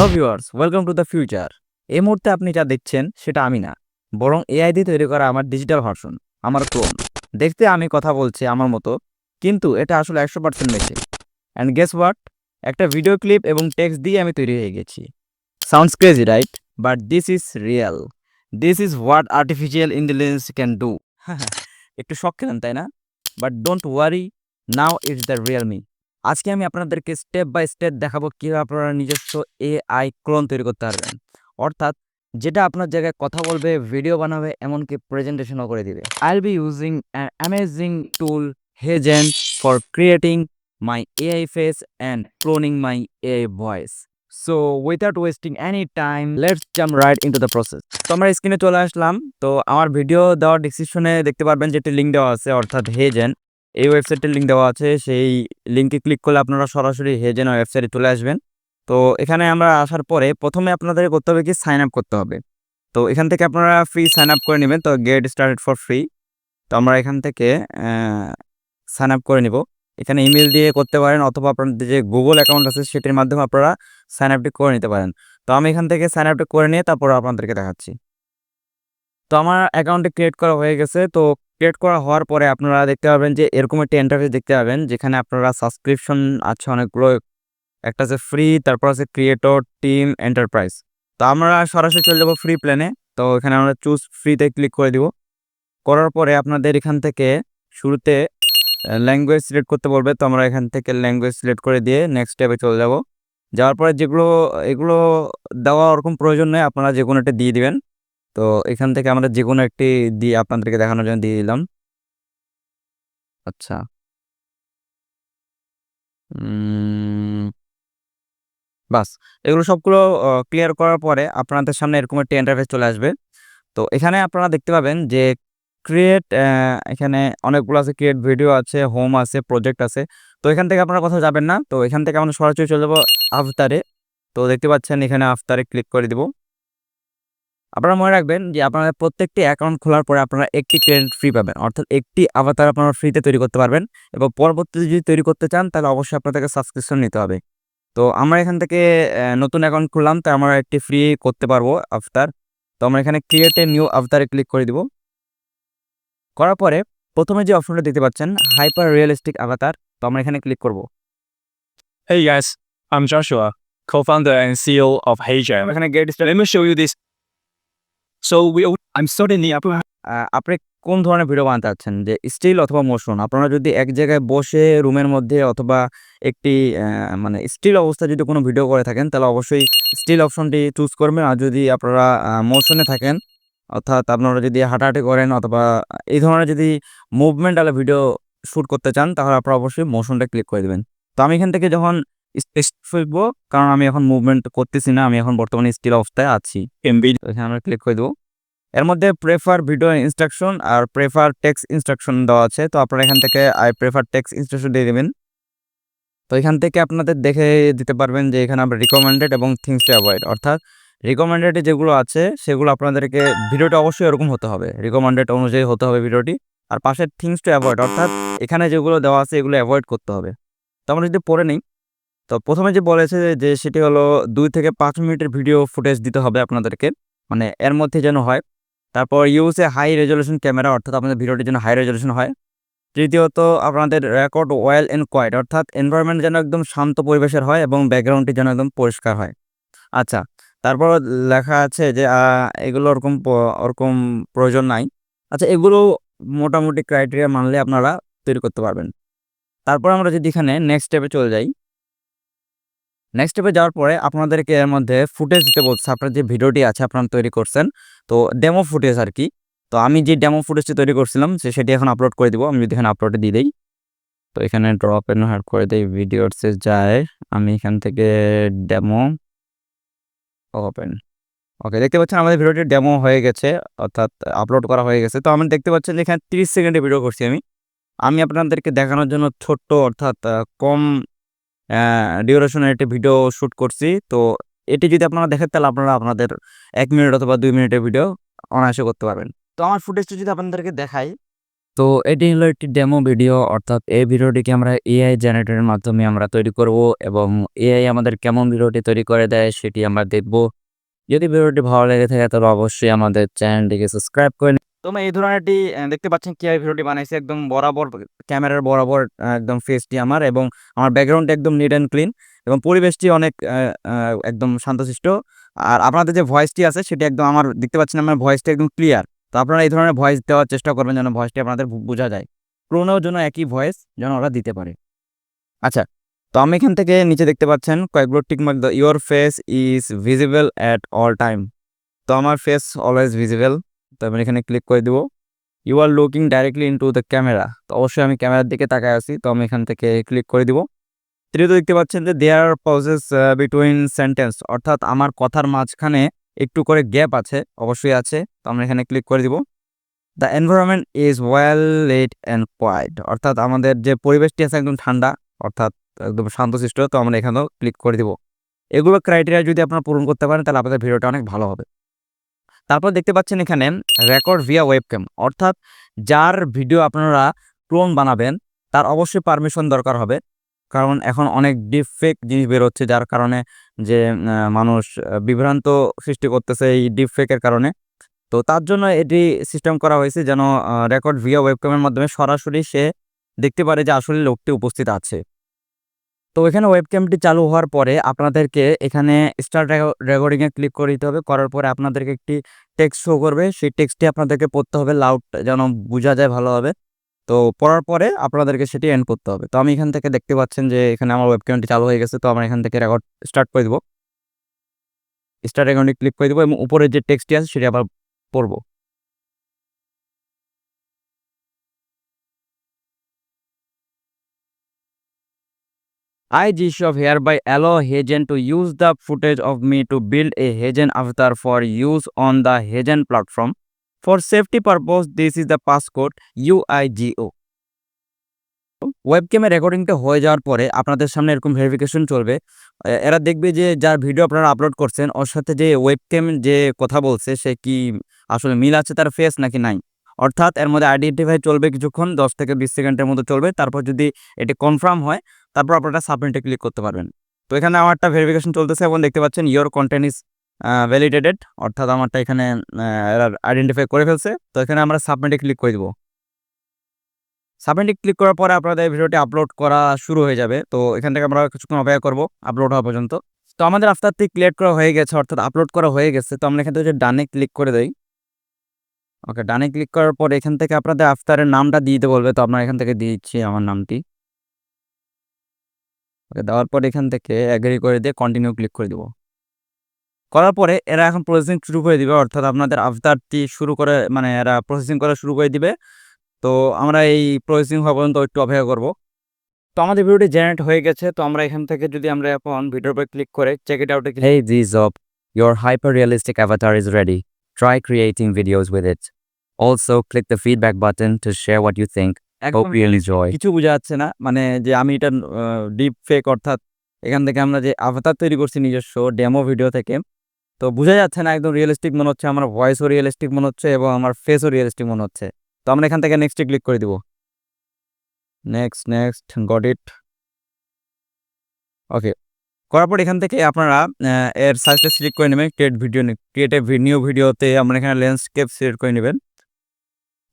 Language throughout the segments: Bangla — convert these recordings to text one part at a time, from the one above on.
Hello viewers, welcome to the future. এই মুহূর্তে আপনি যা দেখছেন সেটা আমি না, বরং এআই দিয়ে তৈরি করা আমার ডিজিটাল ভার্সন, আমার ক্লোন। দেখতে আমি কথা বলছি আমার মতো, কিন্তু এটা আসলে 100% মেশিন। অ্যান্ড গেস হোয়াট, একটা ভিডিও ক্লিপ এবং টেক্সট দিয়ে আমি তৈরি হয়ে গেছি। Sounds crazy right, but this is real. This is what artificial intelligence can do. একটু শখ খেলেন তাই না? But don't worry, now it's the real me. আজকে আমি আপনাদেরকে স্টেপ বাই স্টেপ দেখাবো কীভাবে আপনারা নিজস্ব এআই ক্লোন তৈরি করতে পারবেন। অর্থাৎ যেটা আপনার জায়গায় কথা বলবে, ভিডিও বানাবে, এমনকি প্রেজেন্টেশনও করে দিবে। I will be using an amazing tool HeyGen for creating my AI face and cloning my AI voice. So without wasting any time, let's jump right into the process. তো আমরা স্ক্রিনে চলে আসলাম। তো আমার ভিডিও দেওয়ার ডিসক্রিপশনে দেখতে পারবেন যে একটি লিঙ্ক দেওয়া আছে, অর্থাৎ হেজেন এই ওয়েবসাইটের লিঙ্ক দেওয়া আছে। সেই লিঙ্কে ক্লিক করলে আপনারা সরাসরি হেজেন ওয়েবসাইটে চলে আসবেন। তো এখানে আমরা আসার পরে প্রথমে আপনাদের করতে হবে কি, সাইন আপ করতে হবে। তো এখান থেকে আপনারা ফ্রি সাইন আপ করে নেবেন। তো গেট স্টার্টেড ফর ফ্রি। তো আমরা এখান থেকে সাইন আপ করে নিব। এখানে ইমেল দিয়ে করতে পারেন, অথবা আপনাদের যে গুগল অ্যাকাউন্ট আছে সেটির মাধ্যমে আপনারা সাইন আপটি করে নিতে পারেন। তো আমি এখান থেকে সাইন আপটি করে নিয়ে তারপর আপনাদেরকে দেখাচ্ছি। তো আমার অ্যাকাউন্টটি ক্রিয়েট করা হয়ে গেছে। তো ক্রিয়েট করা হওয়ার পরে আপনারা দেখতে পাবেন যে এরকম একটা ইন্টারফেস দেখতে পাবেন, যেখানে আপনারা সাবস্ক্রিপশন আছে অনেকগুলো। একটা আছে ফ্রি, তারপর আছে ক্রিয়েটর, টিম, এন্টারপ্রাইজ। তো আমরা সরাসরি চলে যাবো ফ্রি প্ল্যানে। তো এখানে আমরা চুজ ফ্রিতে ক্লিক করে দিব। করার পরে আপনাদের এখান থেকে শুরুতে ল্যাঙ্গুয়েজ সিলেক্ট করতে বলবে। তো আমরা এখান থেকে ল্যাঙ্গুয়েজ সিলেক্ট করে দিয়ে নেক্সট স্টেপে চলে যাব। যাওয়ার পরে এগুলো দেওয়া ওরকম প্রয়োজন নেই, আপনারা যে কোনো একটা দিয়ে দিবেন। তো এখান থেকে আমরা যে কোনো একটি দিয়ে আপনাদেরকে দেখানোর জন্য দিয়ে দিলাম। আচ্ছা, বাস এগুলো সবগুলো ক্লিয়ার করার পরে আপনাদের সামনে এরকম একটি ইন্টারফেস চলে আসবে। তো এখানে আপনারা দেখতে পাবেন যে ক্রিয়েট, এখানে অনেকগুলো আছে, ক্রিয়েট ভিডিও আছে, হোম আছে, প্রজেক্ট আছে। তো এখান থেকে আপনারা কোথাও যাবেন না। তো এখান থেকে আমরা সরাসরি চলে যাবো আফতারে। তো দেখতে পাচ্ছেন এখানে আফতারে ক্লিক করে দিব। আপনারা মনে রাখবেন যে আপনাদের প্রত্যেকটি অ্যাকাউন্ট খোলার পরে আপনারা একটি ক্রেডিট ফ্রি পাবেন, অর্থাৎ একটি আভাতার আপনারা ফ্রিতে তৈরি করতে পারবেন। এবং পরবর্তীতে যদি তৈরি করতে চান তাহলে অবশ্যই আপনাদেরকে সাবস্ক্রিপশন নিতে হবে। তো আমরা এখান থেকে নতুন অ্যাকাউন্ট খুললাম, তো আমরা একটি ফ্রি করতে পারবো আফতার। তো আমরা এখানে ক্রিয়েট এ নিউ আফতারে ক্লিক করে দিব। করার পরে প্রথমে যে অপশনটা দেখতে পাচ্ছেন, হাইপার রিয়েলিস্টিক আভাতার, তো আমরা এখানে ক্লিক করব। Hey guys, I'm Joshua, co-founder and CEO of HeyJam. এখানে gate Let me show you this. I'm starting the Apple. আপনি কোন ধরনের ভিডিও বানাতে চাচ্ছেন, যে স্টিল অথবা মোশন? আপনারা যদি এক জায়গায় বসে রুমের মধ্যে অথবা একটি মানে স্টিল অবস্থায় যদি কোনো ভিডিও করে থাকেন তাহলে অবশ্যই স্টিল অপশনটি চুজ করবেন। আর যদি আপনারা মোশনে থাকেন, অর্থাৎ আপনারা যদি হাঁটাহাঁটি করেন অথবা এই ধরনের যদি মুভমেন্ট আলা ভিডিও শ্যুট করতে চান তাহলে আপনারা অবশ্যই মোশনটা ক্লিক করে দেবেন। তো আমি এখান থেকে যখন ফেলবো, কারণ আমি এখন মুভমেন্ট করতেছি না, আমি এখন বর্তমানে স্টিল অবস্থায় আছি। এখানে আমরা ক্লিক করে দেবো। এর মধ্যে প্রেফার ভিডিও ইনস্ট্রাকশন আর প্রেফার টেক্সট ইনস্ট্রাকশন দেওয়া আছে। তো আপনারা এখান থেকে আই প্রেফার টেক্সট ইনস্ট্রাকশন দিয়ে দেবেন। তো এখান থেকে আপনাদের দেখে দিতে পারবেন যে এখানে আমরা রিকমেন্ডেড এবং থিংস টু অ্যাভয়েড, অর্থাৎ রিকমেন্ডেড যেগুলো আছে সেগুলো আপনাদেরকে, ভিডিওটা অবশ্যই এরকম হতে হবে, রিকমেন্ডেড অনুযায়ী হতে হবে ভিডিওটি। আর পাশে থিংস টু অ্যাভয়েড, অর্থাৎ এখানে যেগুলো দেওয়া আছে এগুলো অ্যাভয়েড করতে হবে। তো আমরা যদি পড়ে নিই, তো প্রথমে যে বলেছে যে সেটি হলো 2 থেকে 5 মিনিটের ভিডিও ফুটেজ দিতে হবে আপনাদেরকে, মানে এর মধ্যে যেন হয়। তারপর use a high resolution camera, অর্থাৎ আপনাদের ভিডিওটির জন্য হাই রেজলিউশন হয়। তৃতীয়ত আপনাদের রেকর্ড ওয়েল এন্ড কোয়াইট, অর্থাৎ এনভায়রনমেন্ট যেন একদম শান্ত পরিবেশের হয় এবং ব্যাকগ্রাউন্ডটি যেন একদম পরিষ্কার হয়। আচ্ছা, তারপর লেখা আছে যে এগুলো ওরকম প্রয়োজন নাই। আচ্ছা, এগুলো মোটামুটি ক্রাইটেরিয়া মানলে আপনারা তৈরি করতে পারবেন। তারপর আমরা যদি এখানে নেক্সট স্টেপে চলে যাই, নেক্সট স্টেপে যাওয়ার পরে আপনাদেরকে এর মধ্যে ফুটেজ দিতে বলছে, আপনার যে ভিডিওটি আছে আপনারা তৈরি করছেন, তো ডেমো ফুটেজ আর কি। তো আমি যে ডেমো ফুটেজটি তৈরি করছিলাম সেটি এখন আপলোড করে দিব। আমি যদি এখানে আপলোডে দিয়ে দিই, তো এখানে ড্রপ এন্ড হার্ড করে দেই, ভিডিওসে যায়, আমি এখান থেকে ডেমো ওপেন। ওকে, দেখতে পাচ্ছেন আমাদের ভিডিওটি ডেমো হয়ে গেছে, অর্থাৎ আপলোড করা হয়ে গেছে। তো আমি দেখতে পাচ্ছেন যে এখানে 30 সেকেন্ডের ভিডিও করছি আমি। আমি আপনাদেরকে দেখানোর জন্য ছোট্ট, অর্থাৎ কম ডিউরেশনের একটি ভিডিও শ্যুট করছি। তো এটি যদি আপনারা দেখেন তাহলে আপনারা আপনাদের 1 মিনিট অথবা 2 মিনিটের ভিডিও অনায়াসে করতে পারবেন। তো আমার ফুটেজটি যদি আপনাদেরকে দেখাই, তো এটি হলো একটি ডেমো ভিডিও, অর্থাৎ এই ভিডিওটিকে আমরা এআই জেনারেটরের মাধ্যমে আমরা তৈরি করব এবং এআই আমাদের কেমন ভিডিওটি তৈরি করে দেয় সেটি আমরা দেখব। যদি ভিডিওটি ভালো লেগে থাকে তাহলে অবশ্যই আমাদের চ্যানেলটিকে সাবস্ক্রাইব করে নিন। তো আমি এই ধরনেরটি দেখতে পাচ্ছেন কিভাবে ভিডিওটি বানাইছি, একদম বরাবর ক্যামেরার বরাবর একদম ফেসটি আমার এবং আমার ব্যাকগ্রাউন্ডটা একদম নিট অ্যান্ড ক্লিন এবং পরিবেশটি অনেক একদম শান্তশিষ্ট। আর আপনাদের যে ভয়েসটি আছে সেটি একদম আমার দেখতে পাচ্ছেন আমার ভয়েসটি একদম ক্লিয়ার। তো আপনারা এই ধরনের ভয়েস দেওয়ার চেষ্টা করবেন যেন ভয়েসটি আপনাদের বোঝা যায়। ক্লোনেও যেন একই ভয়েস যেন ওরা দিতে পারে। আচ্ছা, তো আমি এখান থেকে নিচে দেখতে পাচ্ছেন কয়েকগুলো টিকমার্ক দাও। Your face is visible at all time. তো আমার ফেস অলওয়েজ ভিজিবল। তো আমি এখানে ক্লিক করে দিব। You are looking directly into the camera. তো অবশ্যই আমি ক্যামেরার দিকে তাকায় আছি। তো আমি এখান থেকে ক্লিক করে দিব। তৃতীয়ত দেখতে পাচ্ছেন যে দেয়ার আর পজেস বিটুইন সেন্টেন্স, অর্থাৎ আমার কথার মাঝখানে একটু করে গ্যাপ আছে, অবশ্যই আছে। তো আমরা এখানে ক্লিক করে দিব। The environment is well lit and quiet, অর্থাৎ আমাদের যে পরিবেশটি আছে একদম ঠান্ডা, অর্থাৎ একদম শান্তশিষ্ট। তো আমরা এখানেও ক্লিক করে দিব। এগুলো ক্রাইটেরিয়া যদি আপনারা পূরণ করতে পারেন তাহলে আপনাদের ভিডিওটা অনেক ভালো হবে। তারপর দেখতে পাচ্ছেন এখানে রেকর্ড ভিয়া ওয়েবক্যাম, অর্থাৎ যার ভিডিও আপনারা ক্লোন বানাবেন তার অবশ্যই পারমিশন দরকার হবে। কারণ এখন অনেক ডিপফেক জিনিস বেরোচ্ছে, যার কারণে যে মানুষ বিভ্রান্ত সৃষ্টি করতেছে এই ডিপফেকের কারণে। তো তার জন্য এটি সিস্টেম করা হয়েছে যেন রেকর্ড ভিয়া ওয়েবক্যামের মাধ্যমে সরাসরি সে দেখতে পারে যে আসলে লোকটি উপস্থিত আছে। তো এখানে ওয়েবক্যামটি চালু হওয়ার পরে আপনাদেরকে এখানে স্টার্ট রেকর্ডিংয়ে ক্লিক করে দিতে হবে। করার পরে আপনাদেরকে একটি টেক্সট শো করবে। সেই টেক্সটটি আপনাদেরকে পড়তে হবে লাউড, যেন বোঝা যায় ভালোভাবে। তো পড়ার পরে আপনাদেরকে সেটি এন্ড করতে হবে। তো আমি এখান থেকে দেখতে পাচ্ছেন যে এখানে আমার ওয়েবক্যামটি চালু হয়ে গেছে। তো আমরা এখান থেকে রেকর্ড স্টার্ট করে দিব। স্টার্ট রেকর্ডিং ক্লিক করে দিব এবং উপরে যে টেক্সটটি আছে সেটি আবার পড়ব। I, Jishov, hereby allow Hagen to use the footage of me to build a Hagen avatar for use on the Hagen platform. For safety purpose, this is the passcode UIGO. ওয়েবক্যামের রেকর্ডিংটা হয়ে যাওয়ার পরে আপনাদের সামনে এরকম ভেরিফিকেশন চলবে। এরা দেখবে যে যার ভিডিও আপনারা আপলোড করছেন ওর সাথে যে ওয়েবক্যাম যে কথা বলছে সে কি আসলে মিল আছে তার ফেস নাকি নাই। অর্থাৎ এর মধ্যে আইডেন্টিফাই চলবে কিছুক্ষণ, 10 থেকে 20 সেকেন্ডের মতো চলবে। তারপর যদি এটি কনফার্ম হয় তারপর আপনারা সাবমিটে ক্লিক করতে পারবেন। তো এখানে আমারটা ভেরিফিকেশন চলতেছে এবং দেখতে পাচ্ছেন ইওর কন্টেন্ট ইজ ভ্যালিডেটেড, অর্থাৎ আমারটা এখানে এরা আইডেন্টিফাই করে ফেলছে। তো এখানে আমরা সাবমিটে ক্লিক করে দিব। সাবমিটে ক্লিক করার পরে আপনাদের ভিডিওটি আপলোড করা শুরু হয়ে যাবে। তো এখান থেকে আমরা কিছুক্ষণ অপেক্ষা করব আপলোড হওয়া পর্যন্ত। তো আমাদের আফটারটি ক্রিয়েট করা হয়ে গেছে, অর্থাৎ আপলোড করা হয়ে গেছে। তো আমরা এখান থেকে ডানে ক্লিক করে দেই। ওকে, ডানে ক্লিক করার পর এখান থেকে আপনাদের আফতারের নামটা দিয়ে দিতে বলবে। তো আমরা এখান থেকে দিয়ে দিচ্ছি আমার নামটি। ওকে, দেওয়ার পর এখান থেকে এগ্রি করে দিয়ে কন্টিনিউ ক্লিক করে দিব। করার পরে এরা এখন প্রসেসিং শুরু করে দিবে, অর্থাৎ আপনাদের আফতারটি শুরু করে মানে এরা প্রসেসিং করা শুরু করে দিবে। তো আমরা এই প্রসেসিং হওয়া পর্যন্ত একটু অপেক্ষা করব। তো আমাদের ভিডিওটি জেনারেট হয়ে গেছে। তো আমরা এখান থেকে যদি আমরা এখন ভিডিওর উপর ক্লিক করে চেক ইট আউটে ক্লিক, হেই জিজব, your hyper realistic avatar is ready. Try creating videos with it. Also click the feedback button to share what you think. Hope you enjoy. কিছু বোঝা যাচ্ছে না, মানে যে আমি এটা ডিপ ফেক, অর্থাৎ এখান থেকে আমরা যে আভাতার তৈরি করছি নিজস্ব ডেমো ভিডিও থেকে। তো বোঝা যাচ্ছে না, একদম রিয়েলিস্টিক মনে হচ্ছে, আমার ভয়েসও রিয়েলিস্টিক মনে হচ্ছে এবং আমার ফেসও রিয়েলিস্টিক মনে হচ্ছে। তো আমরা এখান থেকে নেক্সটে ক্লিক করে দিব। Next got it. ওকে, করার পর এখান থেকে আপনারা এর সাইজটা সিলেক্ট করে নেবেন। ক্রিয়েট এ নিউ ভিডিওতে আমরা এখানে ল্যান্ডস্কেপ সিলেক্ট করে নেবেন।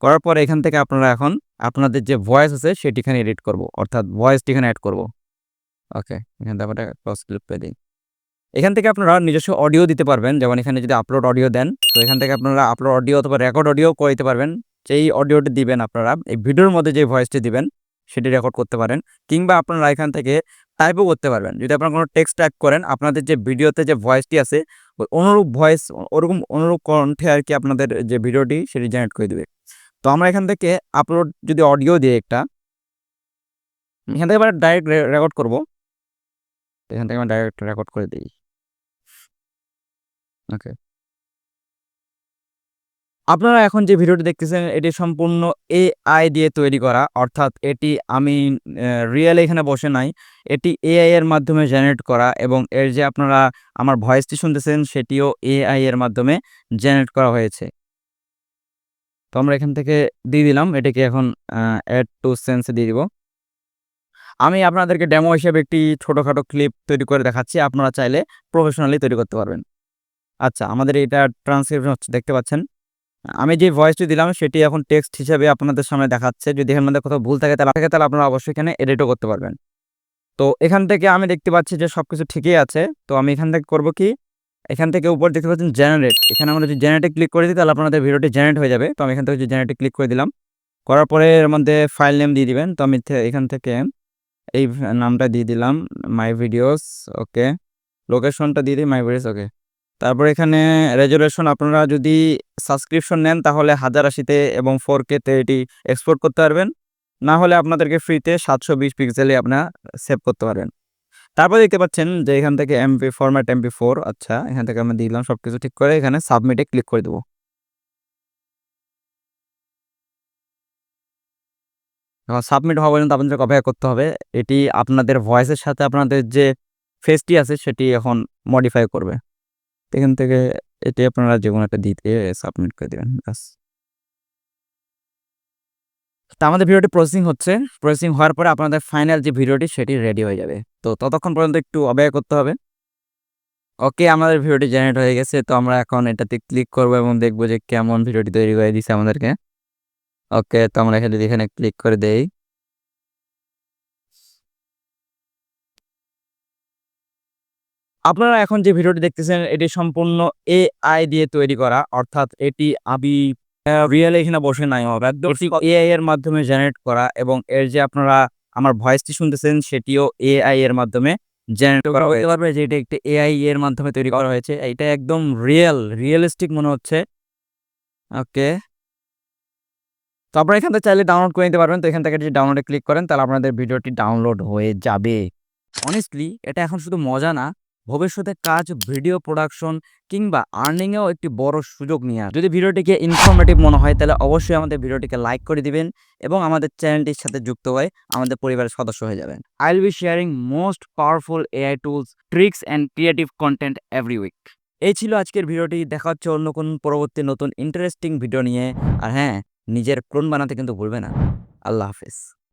করার পর এখান থেকে আপনারা এখন আপনাদের যে ভয়েস আছে সেটি এখানে এডিট করব, অর্থাৎ ভয়েসটি এখানে অ্যাড করব। ওকে, এখান থেকে আমরা ক্রস ক্লিক করে দিই। এখান থেকে আপনারা নিজস্ব অডিও দিতে পারবেন, যেমন এখানে যদি আপলোড অডিও দেন তো এখান থেকে আপনারা আপলোড অডিও অথবা রেকর্ড অডিও করে দিতে পারবেন। যেই অডিওটি দিবেন আপনারা এই ভিডিওর মধ্যে যে ভয়েসটি দিবেন সেটি রেকর্ড করতে পারেন, কিংবা আপনারা এখান থেকে টাইপও করতে পারবেন। যদি আপনারা কোনো টেক্সট টাইপ করেন আপনাদের যে ভিডিওতে যে ভয়েসটি আছে ওই অনুরূপ ভয়েস, ওরকম অনুরূপ কণ্ঠে আর কি আপনাদের যে ভিডিওটি সেটি জেনারেট করে দেবে। তো আমরা এখান থেকে আপলোড যদি অডিও দিই একটা, এখান থেকে আমরা ডাইরেক্ট রেকর্ড করব। এখান থেকে আমরা ডাইরেক্ট রেকর্ড করে দিই। ওকে, আপনারা এখন যে ভিডিওটি দেখতেছেন এটি সম্পূর্ণ এআই দিয়ে তৈরি করা, অর্থাৎ এটি আমি রিয়েল এখানে বসে নাই, এটি এআই এর মাধ্যমে জেনারেট করা এবং এর যে আপনারা আমার ভয়েসটি শুনতেছেন সেটিও এআই এর মাধ্যমে জেনারেট করা হয়েছে। তো তো আমরা এখান থেকে দিয়ে দিলাম, এটাকে এখন অ্যাড টু সেন্সে দিয়ে দিব। আমি আপনাদেরকে ডেমো হিসেবে একটি ছোটোখাটো ক্লিপ তৈরি করে দেখাচ্ছি, আপনারা চাইলে প্রফেশনালি তৈরি করতে পারবেন। আচ্ছা, আমাদের এটা ট্রান্সক্রিপশন হচ্ছে, দেখতে পাচ্ছেন। আমি যে ভয়েসটি দিলাম সেটি এখন টেক্সট হিসেবে আপনাদের সামনে দেখাচ্ছে। যদি এখানের মধ্যে কোথাও ভুল থাকে তাহলে আপনারা অবশ্যই এখানে এডিটও করতে পারবেন। তো এখান থেকে আমি দেখতে পাচ্ছি যে সবকিছু ঠিকই আছে। তো আমি এখান থেকে করব কি, এখান থেকে উপরে দেখতে পাচ্ছেন জেনারেট, এখানে আমরা যদি জেনারেটে ক্লিক করে দিই তাহলে আপনাদের ভিডিওটি জেনারেট হয়ে যাবে। তো আমি এখান থেকে যে জেনারেটে ক্লিক করে দিলাম, করার পরে এর মধ্যে ফাইল নেম দিয়ে দিবেন। তো আমি এখান থেকে এই নামটা দিয়ে দিলাম, মাই ভিডিওস। ওকে, লোকেশনটা দিয়ে দিই মাই ভিডিওস। ওকে, তারপর এখানে রেজুলেশন আপনারা যদি সাবস্ক্রিপশন নেন তাহলে 1080-তে এবং 4K-তে এটি এক্সপোর্ট করতে পারবেন। না হলে আপনাদেরকে ফ্রিতে 720 পিক্সেলে আপনারা সেভ করতে পারবেন। তারপর দেখতে পাচ্ছেন যে এখান থেকে এমপি ফরম্যাট MP4। আচ্ছা, এখান থেকে আমি দিলাম সবকিছু ঠিক করে, এখানে সাবমিটে ক্লিক করে দেবো। এখন সাবমিট হওয়া পর্যন্ত আপনাদের অপেক্ষা করতে হবে। এটি আপনাদের ভয়েসের সাথে আপনাদের যে ফেসটি আছে সেটি এখন মডিফাই করবে। এখান থেকে এটি আপনারা যেকোনো একটা দিতে সাবমিট করে দেবেন, ব্যাস। তো আমাদের ভিডিওটি প্রসেসিং হচ্ছে। প্রসেসিং হওয়ার পরে আপনাদের ফাইনাল যে ভিডিওটি সেটি রেডি হয়ে যাবে। তো ততক্ষণ পর্যন্ত একটু অপেক্ষা করতে হবে। ওকে, আমাদের ভিডিওটি জেনারেট হয়ে গেছে। তো আমরা এখন এটাতে ক্লিক করব এবং দেখব যে কেমন ভিডিওটি তৈরি করে দিয়েছে আমাদেরকে। ওকে, তো আমরা এখানে ক্লিক করে দেই। আপনারা এখন যে ভিডিওটি দেখতেছেন এটি সম্পূর্ণ AI দিয়ে তৈরি করা, অর্থাৎ এটি আমি রিয়েল এখানে বসে নাই হবে, একদম AI এর মাধ্যমে জেনারেট করা। এবং এর যে আপনারা আমার ভয়েসটি শুনতেছেন সেটিও AI এর মাধ্যমে জেনারেট করা হতে পারবে, যে এটা একটি AI এর মাধ্যমে তৈরি করা হয়েছে। এটা একদম রিয়েলিস্টিক মনে হচ্ছে। ওকে, তো আপনারা এখান থেকে চাইলে ডাউনলোড করে নিতে পারবেন। তো এখান থেকে যদি ডাউনলোডে ক্লিক করেন তাহলে আপনাদের ভিডিওটি ডাউনলোড হয়ে যাবে। অনেস্টলি এটা এখন শুধু মজা না, ভবিষ্যতে কাজ, ভিডিও প্রোডাকশন কিংবা আর্নিংয়েও একটি বড় সুযোগ নিয়ে আসে। যদি ভিডিওটিকে ইনফরমেটিভ মনে হয় তাহলে অবশ্যই আমাদের ভিডিওটিকে লাইক করে দিবেন এবং আমাদের চ্যানেলটির সাথে যুক্ত হয়ে আমাদের পরিবারের সদস্য হয়ে যাবেন। I will be sharing most powerful AI tools, tricks and creative content every week. এই ছিল আজকের ভিডিওটি। দেখা হচ্ছে অন্য কোন পরবর্তী নতুন ইন্টারেস্টিং ভিডিও নিয়ে। আর হ্যাঁ, নিজের ক্লোন বানাতে কিন্তু ভুলবে না। আল্লাহ হাফেজ।